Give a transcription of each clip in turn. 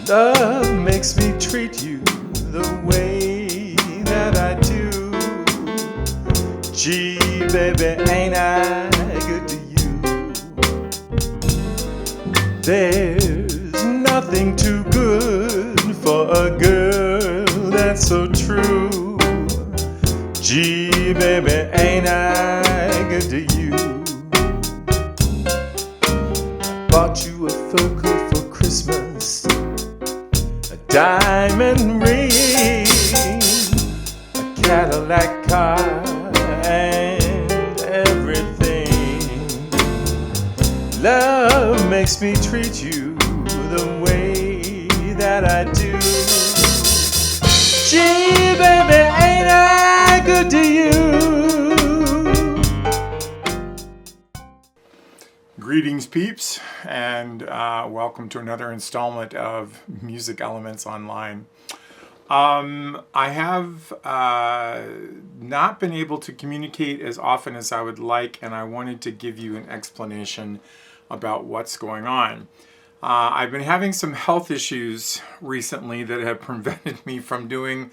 Love makes me treat you the way that I do. Gee, baby, ain't I good to you? There's nothing too good for a girl that's so true. Gee, baby, ain't I good to you? I bought you a fur coat for Christmas, a diamond ring, a Cadillac car, and everything. Love makes me treat you the way that I do. Gee, baby, ain't I good to you? Greetings, peeps, and welcome to another installment of Music Elements Online. I have not been able to communicate as often as I would like, and I wanted to give you an explanation about what's going on. I've been having some health issues recently that have prevented me from doing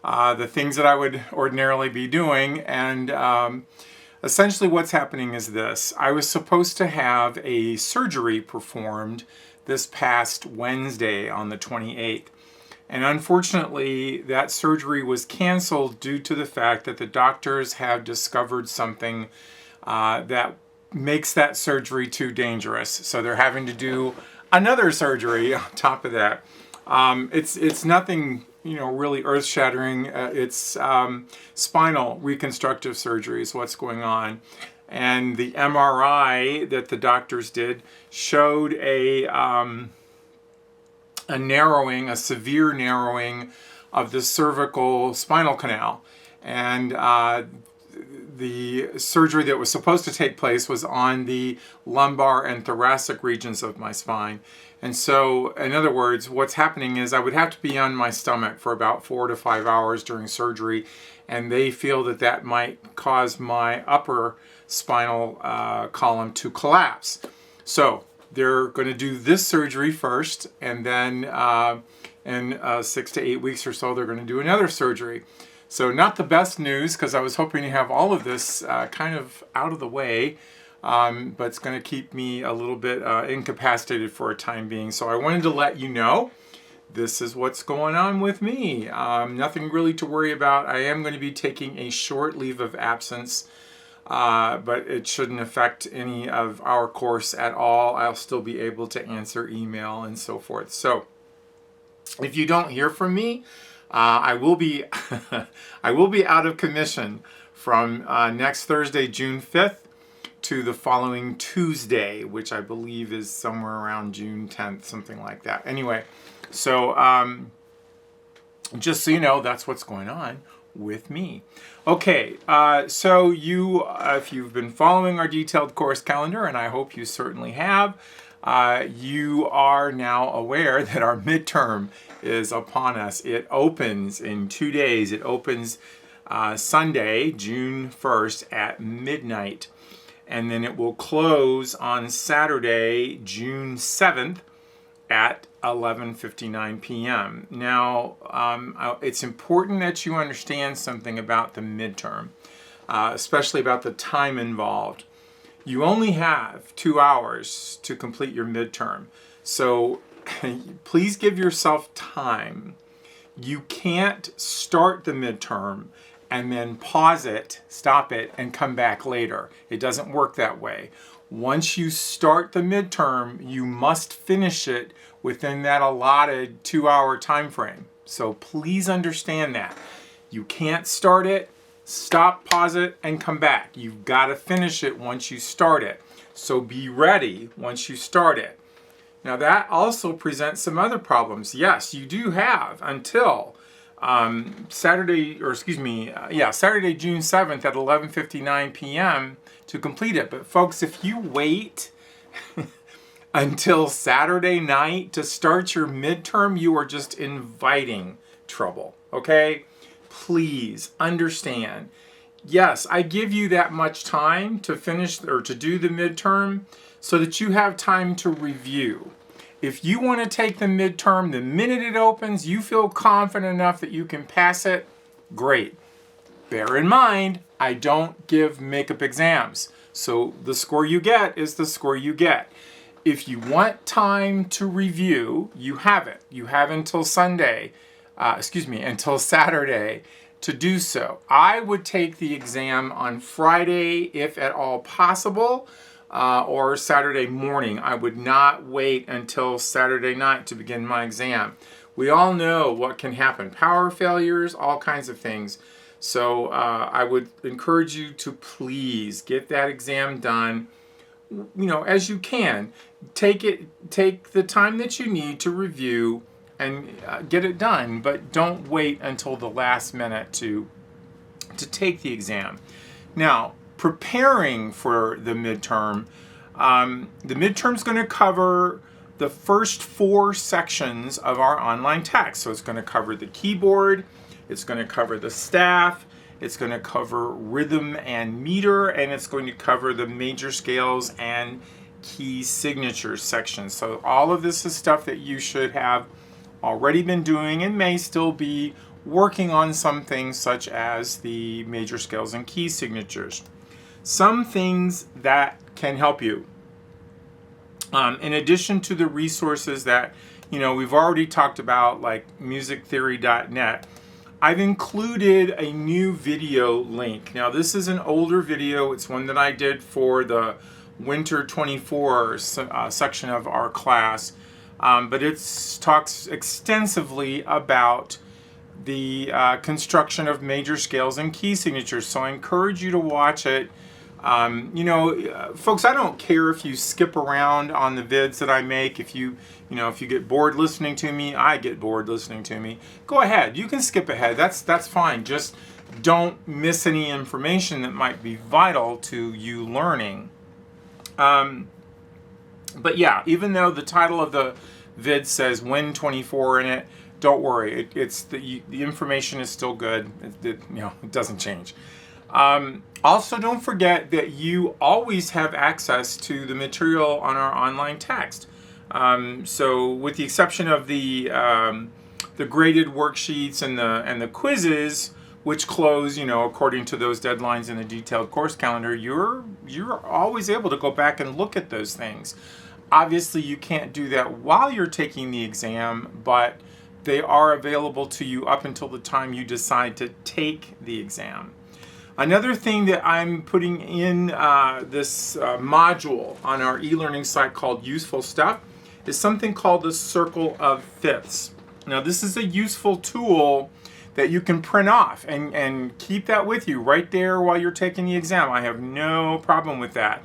the things that I would ordinarily be doing, and essentially what's happening is this. I was supposed to have a surgery performed this past Wednesday on the 28th. And unfortunately, that surgery was canceled due to the fact that the doctors have discovered something that makes that surgery too dangerous. So they're having to do another surgery on top of that. It's nothing, really earth-shattering. It's spinal reconstructive surgery is what's going on. And the MRI that the doctors did showed a narrowing, a severe narrowing of the cervical spinal canal. And the surgery that was supposed to take place was on the lumbar and thoracic regions of my spine. And so, in other words, what's happening is I would have to be on my stomach for about 4 to 5 hours during surgery, and they feel that that might cause my upper spinal column to collapse. So they're going to do this surgery first, and then in 6 to 8 weeks or so, they're going to do another surgery. So not the best news, because I was hoping to have all of this kind of out of the way, but it's going to keep me a little bit incapacitated for a time being. So I wanted to let you know this is what's going on with me. Nothing really to worry about. I am going to be taking a short leave of absence, but it shouldn't affect any of our course at all. I'll still be able to answer email and so forth. So if you don't hear from me, I will be I will be out of commission from next Thursday, June 5th, to the following Tuesday, which I believe is somewhere around June 10th, something like that. Anyway, so just so you know, that's what's going on with me. Okay, so if you've been following our detailed course calendar, and I hope you certainly have, you are now aware that our midterm is upon us. It opens in 2 days. It opens Sunday, June 1st at midnight. And then it will close on Saturday, June 7th at 11:59 p.m. Now, it's important that you understand something about the midterm, especially about the time involved. You only have 2 hours to complete your midterm. So please give yourself time. You can't start the midterm and then pause it, stop it, and come back later. It doesn't work that way. Once you start the midterm, you must finish it within that allotted 2-hour time frame. So please understand that. You can't start it, stop, pause it, and come back. You've got to finish it once you start it. So be ready once you start it. Now that also presents some other problems. Yes, you do have until Saturday, June 7th at 11:59 p.m. to complete it. But folks, if you wait until Saturday night to start your midterm, you are just inviting trouble, okay? Please understand. Yes, I give you that much time to finish or to do the midterm so that you have time to review. If you want to take the midterm, the minute it opens, you feel confident enough that you can pass it, great. Bear in mind, I don't give makeup exams. So the score you get is the score you get. If you want time to review, you have it. You have until until Saturday to do so. I would take the exam on Friday, if at all possible, or Saturday morning. I would not wait until Saturday night to begin my exam. We all know what can happen. Power failures, all kinds of things. So I would encourage you to please get that exam done, as you can. Take the time that you need to review and get it done, but don't wait until the last minute to take the exam. Now, preparing for the midterm's going to cover the first 4 sections of our online text. So it's going to cover the keyboard, it's going to cover the staff, it's going to cover rhythm and meter, and it's going to cover the major scales and key signatures section. So all of this is stuff that you should have already been doing and may still be working on some things such as the major scales and key signatures. Some things that can help you. In addition to the resources that we've already talked about, like musictheory.net, I've included a new video link. Now this is an older video. It's one that I did for the Winter 24 section of our class, but it talks extensively about the construction of major scales and key signatures. So I encourage you to watch it. Folks, I don't care if you skip around on the vids that I make. If you get bored listening to me, I get bored listening to me. Go ahead. You can skip ahead. That's fine. Just don't miss any information that might be vital to you learning. But yeah, even though the title of the vid says Win 24 in it, don't worry. It's the information is still good. It doesn't change. Also, don't forget that you always have access to the material on our online text. So, with the exception of the graded worksheets and the quizzes, which close, according to those deadlines in the detailed course calendar, you're always able to go back and look at those things. Obviously, you can't do that while you're taking the exam, but they are available to you up until the time you decide to take the exam. Another thing that I'm putting in this module on our e-learning site called Useful Stuff is something called the Circle of Fifths. Now, this is a useful tool that you can print off and keep that with you right there while you're taking the exam. I have no problem with that.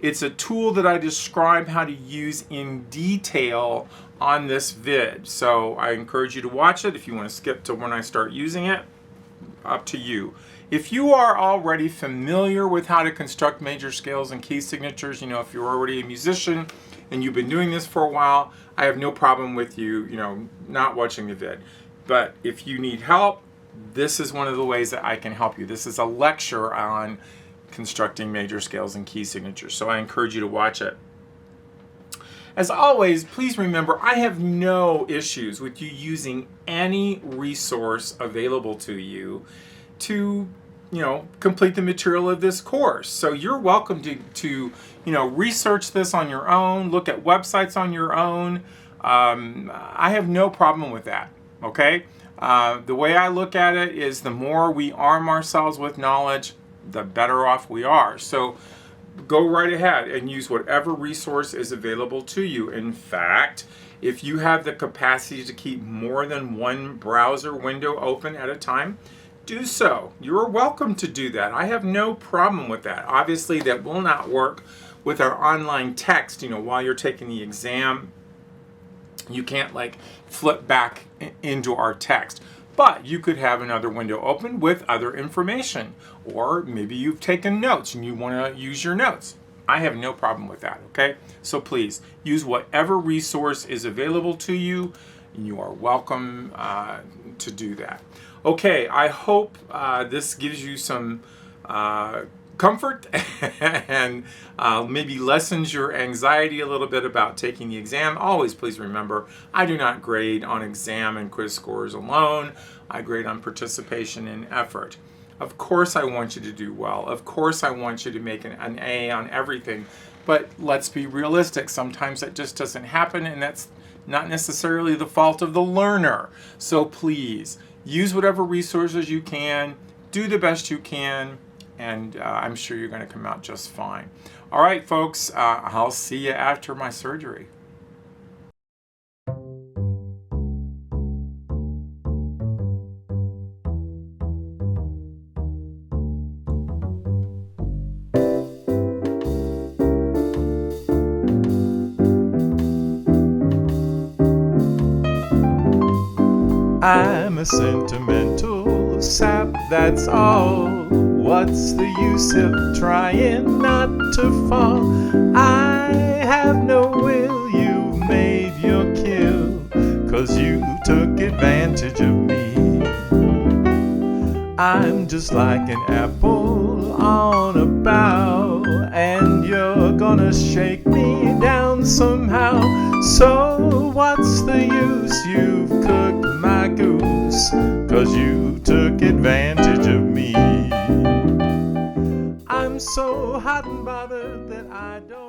It's a tool that I describe how to use in detail on this vid. So I encourage you to watch it. If you want to skip to when I start using it, up to you. If you are already familiar with how to construct major scales and key signatures, if you're already a musician and you've been doing this for a while, I have no problem with you, not watching the vid. But if you need help, this is one of the ways that I can help you. This is a lecture on constructing major scales and key signatures, so I encourage you to watch it. As always, please remember, I have no issues with you using any resource available to you to complete the material of this course. So you're welcome to research this on your own, look at websites on your own. I have no problem with that, okay? The way I look at it is the more we arm ourselves with knowledge, the better off we are. So go right ahead and use whatever resource is available to you. In fact, if you have the capacity to keep more than one browser window open at a time, do so. You're welcome to do that. I have no problem with that. Obviously, that will not work with our online text. While you're taking the exam, you can't flip back into our text. But you could have another window open with other information. Or maybe you've taken notes and you want to use your notes. I have no problem with that, okay? So please, use whatever resource is available to you, and you are welcome to do that. Okay, I hope this gives you some comfort and maybe lessens your anxiety a little bit about taking the exam. Always please remember, I do not grade on exam and quiz scores alone. I grade on participation and effort. Of course I want you to do well. Of course I want you to make an A on everything. But let's be realistic. Sometimes that just doesn't happen, and that's not necessarily the fault of the learner. So please, use whatever resources you can, do the best you can, and I'm sure you're going to come out just fine. All right, folks, I'll see you after my surgery. I'm a sentimental sap, that's all. What's the use of trying not to fall? I have no will, you made your kill, 'cause you took advantage of me. I'm just like an apple on a bough, and you're gonna shake me down somehow. So what's the use? You've cooked my goose, 'cause you took advantage of me. I'm so hot and bothered that I don't